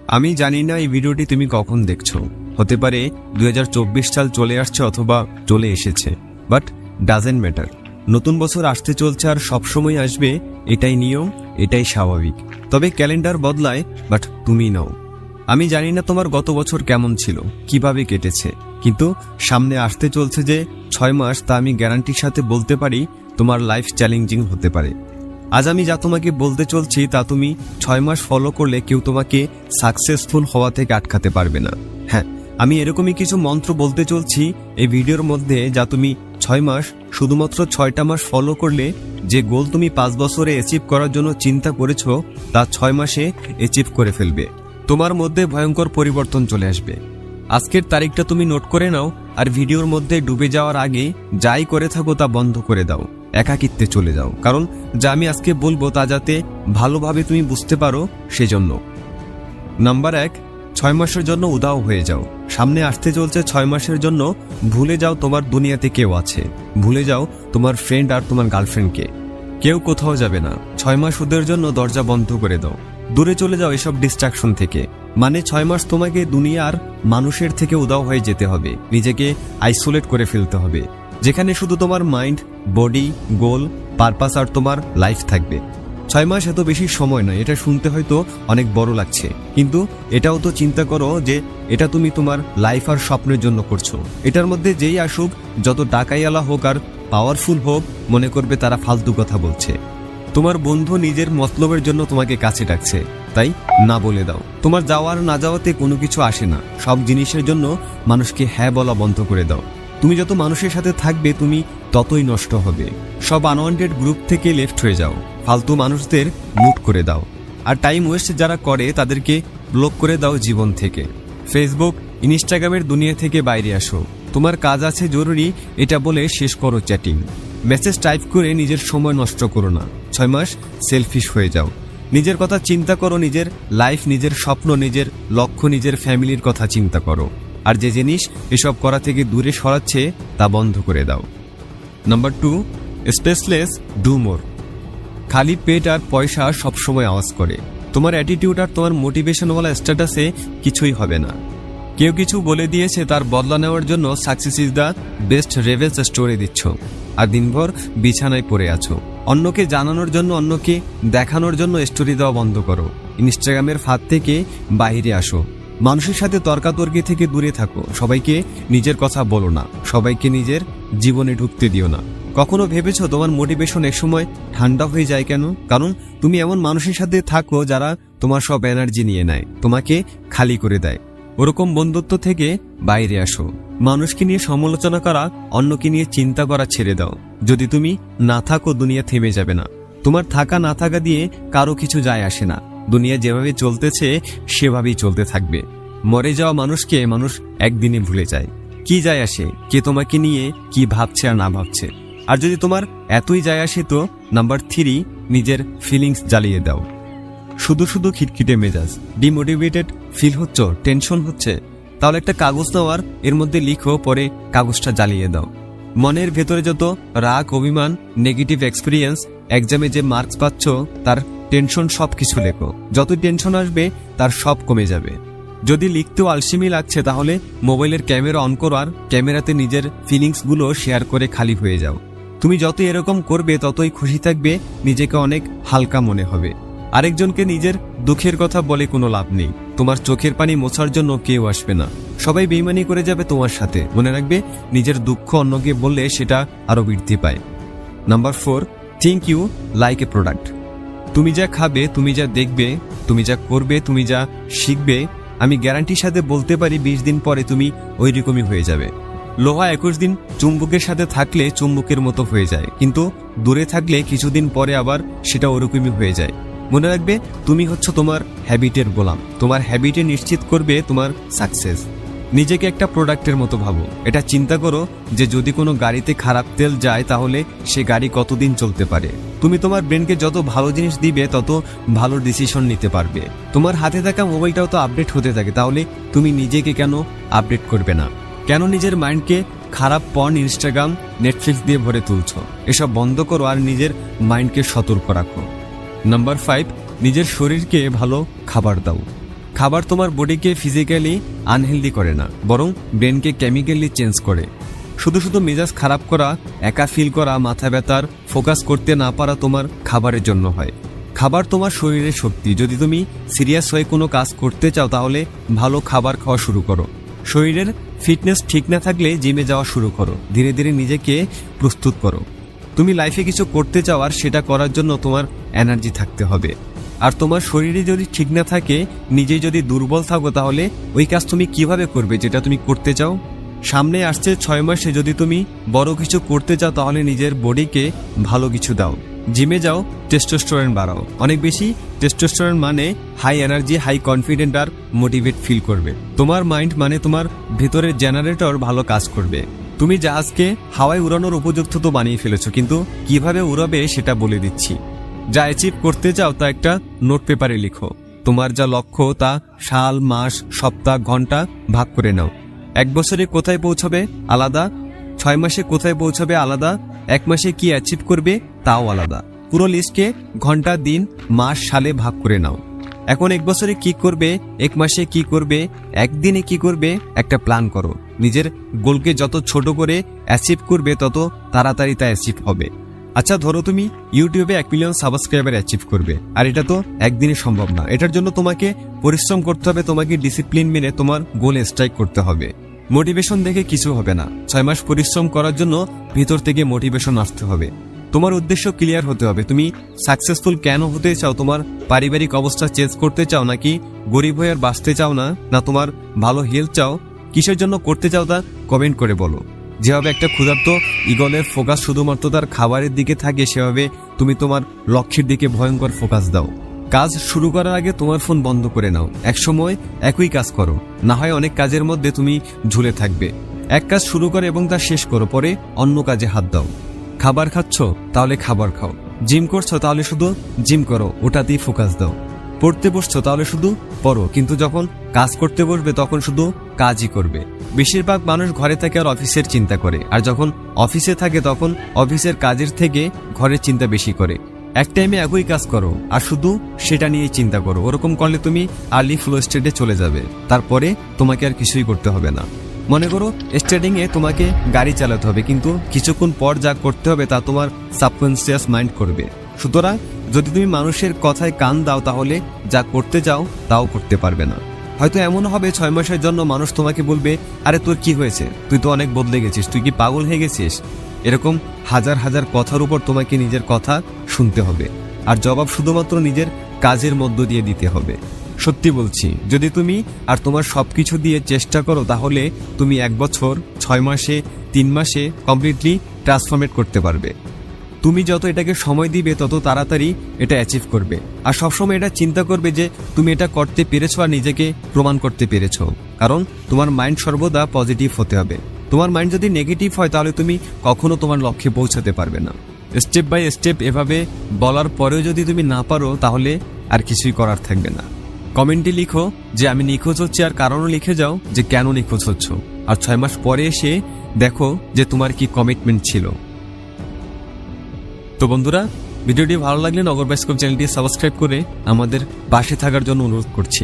আমি জানি না এই ভিডিওটি তুমি কখন দেখছো, হতে পারে 2024 সাল চলে আসছে অথবা চলে এসেছে, বাট ডাজেন্ট ম্যাটার। নতুন বছর আসতে চলছে আর সবসময় আসবে, এটাই নিয়ম, এটাই স্বাভাবিক। তবে ক্যালেন্ডার বদলায়, বাট তুমি নও। আমি জানি না তোমার গত বছর কেমন ছিল, কিভাবে কেটেছে, কিন্তু সামনে আসতে চলছে যে 6 মাস, তা আমি গ্যারান্টির সাথে বলতে পারি তোমার লাইফ চ্যালেঞ্জিং হতে পারে। আজ আমি যা তোমাকে বলতে চলছি তা তুমি 6 মাস ফলো করলে কেউ তোমাকে সাকসেসফুল হওয়া থেকে আটকাতে পারবে না। হ্যাঁ, আমি এরকমই কিছু মন্ত্র বলতে চলছি এই ভিডিওর মধ্যে, যা তুমি 6 মাস, শুধুমাত্র 6টা মাস ফলো করলে যে গোল তুমি 5 বছরে অ্যাচিভ করার জন্য চিন্তা করেছো তা 6 মাসে অ্যাচিভ করে ফেলবে। তোমার মধ্যে ভয়ঙ্কর পরিবর্তন চলে আসবে। আজকের তারিখটা তুমি নোট করে নাও, আর ভিডিওর মধ্যে ডুবে যাওয়ার আগে যাই করে থাকো তা বন্ধ করে দাও, একাকিত্বে চলে যাও, কারণ যা আমি আজকে বলবো তা যাতে ভালোভাবে তুমি বুঝতে পারো সেজন্য। নাম্বার 1, 6 মাসের জন্য উদাও হয়ে যাও। সামনে আসতে চলছে 6 মাসের জন্য ভুলে যাও তোমার দুনিয়াতে কেউ আছে, ভুলে যাও তোমার ফ্রেন্ড আর তোমার গার্লফ্রেন্ডকে। কেউ কোথাও যাবে না। 6 মাস ওদের জন্য দরজা বন্ধ করে দাও, দূরে চলে যাও এসব ডিস্ট্রাকশন থেকে। মানে 6 মাস তোমাকে দুনিয়ার মানুষের থেকে উদাও হয়ে যেতে হবে, নিজেকে আইসোলেট করে ফেলতে হবে, যেখানে শুধু তোমার মাইন্ড, বডি, গোল, পারপাস আর তোমার লাইফ থাকবে। 6 মাস এত বেশি সময় নয়, এটা শুনতে হয়তো অনেক বড় লাগছে, কিন্তু এটাও তো চিন্তা করো যে এটা তুমি তোমার লাইফ আর স্বপ্নের জন্য করছো। এটার মধ্যে যেই আসুক, যত টাকাইওয়ালা হোক আর পাওয়ারফুল হোক, মনে করবে তারা ফালতু কথা বলছে। তোমার বন্ধু নিজের মতলবের জন্য তোমাকে কাছে ডাকছে, তাই না বলে দাও। তোমার যাওয়ার না যাওয়াতে কোনো কিছু আসে না, সব জিনিসের জন্য মানুষকে হ্যাঁ বলা বন্ধ করে দাও। তুমি যত মানুষের সাথে থাকবে তুমি ততই নষ্ট হবে। সব আনওয়ান্টেড গ্রুপ থেকে লেফট হয়ে যাও, ফালতু মানুষদের মিউট করে দাও, আর টাইম ওয়েস্ট যারা করে তাদেরকে ব্লক করে দাও জীবন থেকে। ফেসবুক, ইনস্টাগ্রামের দুনিয়া থেকে বাইরে আসো। তোমার কাজ আছে জরুরি এটা বলে শেষ করো চ্যাটিং। মেসেজ টাইপ করে নিজের সময় নষ্ট করো না। 6 মাস সেলফিশ হয়ে যাও, নিজের কথা চিন্তা করো, নিজের লাইফ, নিজের স্বপ্ন, নিজের লক্ষ্য, নিজের ফ্যামিলির কথা চিন্তা করো। আর যে জিনিস এসব করা থেকে দূরে সরাচ্ছে তা বন্ধ করে দাও। নাম্বার 2, স্পেসলেস ডু মোর। খালি পেট আর পয়সা সবসময় আওয়াজ করে। তোমার অ্যাটিটিউড আর তোমার মোটিভেশনওয়ালা স্ট্যাটাসে কিছুই হবে না। কেউ কিছু বলে দিয়েছে, তার বদলা নেওয়ার জন্য success is the best revenge story দিচ্ছ, আর দিনভর বিছানায় পড়ে আছো। অন্যকে জানানোর জন্য, অন্যকে দেখানোর জন্য স্টোরি দেওয়া বন্ধ করো। ইনস্টাগ্রামের ফাঁদ থেকে বাইরে আসো। মানুষের সাথে তর্কাতর্কি থেকে দূরে থাকো। সবাইকে নিজের কথা বলো না, সবাইকে নিজের জীবনে ঢুকতে দিও না। কখনো ভেবেছো তোমার মোটিভেশন একসময় ঠান্ডা হয়ে যায় কেন? কারণ তুমি এমন মানুষের সাথে থাকো যারা তোমার সব এনার্জি নিয়ে নেয়, তোমাকে খালি করে দেয়। ওরকম বন্ধুত্ব থেকে বাইরে আসো। মানুষকে নিয়ে সমালোচনা করা, অন্যকে নিয়ে চিন্তা করা ছেড়ে দাও। যদি তুমি না থাকো, দুনিয়া থেমে যাবে না। তোমার থাকা না থাকা দিয়ে কারো কিছু যায় আসে না। দুনিয়া যেভাবে চলতেছে সেভাবেই চলতে থাকবে। মরে যাওয়া মানুষকে মানুষ একদিনে ভুলে যায়। কি যায় আসে কে তোমাকে নিয়ে কি ভাবছে আর না ভাবছে? আর যদি তোমার এতই যায় আসে, তো নাম্বার 3, নিজের ফিলিংস জ্বালিয়ে দাও। শুধু শুধু খিটখিটে মেজাজ, ডিমোটিভেটেড ফিল হচ্ছে, টেনশন হচ্ছে, তাহলে একটা কাগজ নাও আর এর মধ্যে লিখো, পরে কাগজটা জ্বালিয়ে দাও। মনের ভেতরে যত রাগ, অভিমান, নেগেটিভ এক্সপিরিয়েন্স, এক্সামে যে মার্কস পাচ্ছ তার টেনশন, সব কিছু লেখো। যতই টেনশন আসবে তার সব কমে যাবে। যদি লিখতেও আলসেমি লাগছে, তাহলে মোবাইলের ক্যামেরা অন করো আর ক্যামেরাতে নিজের ফিলিংসগুলো শেয়ার করে খালি হয়ে যাও। তুমি যত এরকম করবে ততই খুশি থাকবে, নিজেকে অনেক হালকা মনে হবে। আরেকজনকে নিজের দুঃখের কথা বলে কোনো লাভ নেই। তোমার চোখের পানি মোছার জন্য কেউ আসবে না, সবাই বেইমানি করে যাবে তোমার সাথে। মনে রাখবে, নিজের দুঃখ অন্যকে বললে সেটা আরো বৃদ্ধি পায়। Number 4, think you like a product. তুমি যা খাবে, তুমি যা দেখবে, তুমি যা করবে, তুমি যা শিখবে, আমি গ্যারান্টির সাথে বলতে পারি 20 দিন পরে তুমি ওই রকমই হয়ে যাবে। লোহা 21 দিন চুম্বকের সাথে থাকলে চুম্বকের মতো হয়ে যায়, কিন্তু দূরে থাকলে কিছুদিন পরে আবার সেটা ওরকমই হয়ে যায়। মনে রাখবে, তুমি হচ্ছে তোমার হ্যাবিটের গোলাম। তোমার হ্যাবিটে নিশ্চিত করবে তোমার সাকসেস। নিজেকে একটা প্রোডাক্টের মতো ভাবো। এটা চিন্তা করো যে যদি কোনো গাড়িতে খারাপ তেল যায় তাহলে সে গাড়ি কতদিন চলতে পারে। তুমি তোমার ব্রেনকে যত ভালো জিনিস দিবে তত ভালো ডিসিশন নিতে পারবে। তোমার হাতে থাকা মোবাইলটাও তো আপডেট হতে থাকে, তাহলে তুমি নিজেকে কেন আপডেট করবে না? কেন নিজের মাইন্ডকে খারাপ পর্ন, ইনস্টাগ্রাম, নেটফ্লিক্স দিয়ে ভরে তুলছো? এসব বন্ধ করো আর নিজের মাইন্ডকে সতর্ক রাখো। নাম্বার 5, নিজের শরীরকে ভালো খাবার দাও। খাবার তোমার বডিকে ফিজিক্যালি আনহেলদি করে না, বরং ব্রেনকে কেমিক্যালি চেঞ্জ করে। শুধু শুধু মেজাজ খারাপ করা, একা ফিল করা, মাথা ব্যথার, ফোকাস করতে না পারা তোমার খাবারের জন্য হয়। খাবার তোমার শরীরের শক্তি। যদি তুমি সিরিয়াস হয়ে কোনো কাজ করতে চাও তাহলে ভালো খাবার খাওয়া শুরু করো। শরীরের ফিটনেস ঠিক না থাকলে জিমে যাওয়া শুরু করো। ধীরে ধীরে নিজেকে প্রস্তুত করো। তুমি লাইফে কিছু করতে চাও আর সেটা করার জন্য তোমার এনার্জি থাকতে হবে। আর তোমার শরীরে যদি ঠিক না থাকে, নিজেই যদি দুর্বল থাকো, তাহলে ওই কাজ তুমি কিভাবে করবে যেটা তুমি করতে চাও? সামনে আসছে 6 মাসে যদি তুমি বড় কিছু করতে চাও তাহলে নিজের বডিকে ভালো কিছু দাও। জিমে যাও, টেস্টোস্টেরন বাড়াও। অনেক বেশি টেস্টোস্টেরন মানে হাই এনার্জি, হাই কনফিডেন্ট আর মোটিভেট ফিল করবে। তোমার মাইন্ড মানে তোমার ভেতরের জেনারেটর ভালো কাজ করবে। তুমি জাহাজকে হাওয়ায় উড়ানোর উপযুক্ত তো বানিয়ে ফেলেছো, কিন্তু কিভাবে উড়াবে সেটা বলে দিচ্ছি। যা অ্যাচিভ করতে চাও তা একটা নোট পেপারে লিখো। তোমার যা লক্ষ্য তা সাল, মাস, সপ্তাহ, ঘন্টা ভাগ করে নাও। 1 বছরে কোথায় পৌঁছাবে আলাদা, 6 মাসে কোথায় পৌঁছাবে আলাদা, 1 মাসে কি অ্যাচিভ করবে তাও আলাদা। পুরো লিস্টকে ঘন্টা, দিন, মাস, সালে ভাগ করে নাও। এখন 1 বছরে কি করবে, 1 মাসে কি করবে, 1 দিনে কি করবে, একটা প্ল্যান করো। নিজের গোলকে যত ছোট করে অ্যাচিভ করবে তত তাড়াতাড়ি তা অ্যাচিভ হবে। আচ্ছা, ধরো তুমি ইউটিউবে 1 মিলিয়ন সাবস্ক্রাইবার অ্যাচিভ করবে, আর এটা তো একদিনে সম্ভব না। এটার জন্য তোমাকে পরিশ্রম করতে হবে, তোমাকে ডিসিপ্লিন মেনে তোমার গোল স্ট্রাইক করতে হবে। মোটিভেশন দেখে কিছু হবে না। 6 মাস পরিশ্রম করার জন্য ভিতর থেকে মোটিভেশন আসতে হবে। তোমার উদ্দেশ্য ক্লিয়ার হতে হবে। তুমি সাকসেসফুল কেন হতে চাও? তোমার পারিবারিক অবস্থা চেঞ্জ করতে চাও, নাকি গরিব হয়ে আর বাঁচতে চাও না তোমার ভালো হেলথ চাও? কিসের জন্য করতে চাও তা কমেন্ট করে বলো। যেভাবে একটা ক্ষুধার্ত ঈগলের ফোকাস শুধুমাত্র তার খাবারের দিকে থাকে, সেভাবে তুমি তোমার লক্ষ্যের দিকে ভয়ঙ্কর ফোকাস দাও। কাজ শুরু করার আগে তোমার ফোন বন্ধ করে নাও। একসময় একই কাজ করো, না হয় অনেক কাজের মধ্যে তুমি ঝুলে থাকবে। এক কাজ শুরু করো এবং তা শেষ করো, পরে অন্য কাজে হাত দাও। খাবার খাচ্ছ তাহলে খাবার খাও। জিম করছো তাহলে শুধু জিম করো, ওটাতেই ফোকাস দাও। পড়তে বসছো তাহলে শুধু পড়ো, কিন্তু যখন কাজ করতে বসবে তখন শুধু কাজই করবে। বেশিরভাগ মানুষ ঘরে থাকে আর অফিসের চিন্তা করে, আর যখন অফিসে থাকে তখন অফিসের কাজের থেকে ঘরের চিন্তা বেশি করে। এক টাইমে একই কাজ করো আর শুধু সেটা নিয়েই চিন্তা করো। ওরকম করলে তুমি আর্লি ফ্লো স্টেটে চলে যাবে, তারপরে তোমাকে আর কিছুই করতে হবে না। মনে করো স্টার্টিং এ তোমাকে গাড়ি চালাতে হবে, কিন্তু কিছুক্ষণ পর যা করতে হবে তা তোমার সাবকনসিয়াস মাইন্ড করবে। সুতরাং যদি তুমি মানুষের কথায় কান দাও তাহলে যা করতে চাও তাও করতে পারবে না। হয়তো এমন হবে 6 মাসের জন্য মানুষ তোমাকে বলবে, আরে তোর কি হয়েছে, তুই তো অনেক বদলে গেছিস, তুই কি পাগল হয়ে গেছিস? এরকম হাজার হাজার কথার উপর তোমাকে নিজের কথা শুনতে হবে, আর জবাব শুধুমাত্র নিজের কাজের মধ্য দিয়ে দিতে হবে। সত্যি বলছি, যদি তুমি আর তোমার সবকিছু দিয়ে চেষ্টা করো তাহলে তুমি 1 বছর, 6 মাসে, 3 মাসে কমপ্লিটলি ট্রান্সফরমেট করতে পারবে। তুমি যত এটাকে সময় দিবে তত তাড়াতাড়ি এটা অ্যাচিভ করবে। আর সবসময় এটা চিন্তা করবে যে তুমি এটা করতে পেরেছো আর নিজেকে প্রমাণ করতে পেরেছো, কারণ তোমার মাইন্ড সর্বদা পজিটিভ হতে হবে। তোমার মাইন্ড যদি নেগেটিভ হয় তাহলে তুমি কখনো তোমার লক্ষ্যে পৌঁছাতে পারবে না। স্টেপ বাই স্টেপ এভাবে বলার পরেও যদি তুমি না পারো তাহলে আর কিছুই করার থাকবে না। কমেন্টে লিখো যে আমি নিখোঁজ হচ্ছি, আর কারণও লিখে যাও যে কেন নিখোঁজ হচ্ছ। আর 6 মাস পরে এসে দেখো যে তোমার কি কমিটমেন্ট ছিল। তো বন্ধুরা, ভিডিওটি ভালো লাগলে নগর বাইস্কোপ চ্যানেলটি সাবস্ক্রাইব করে আমাদের পাশে থাকার জন্য অনুরোধ করছি।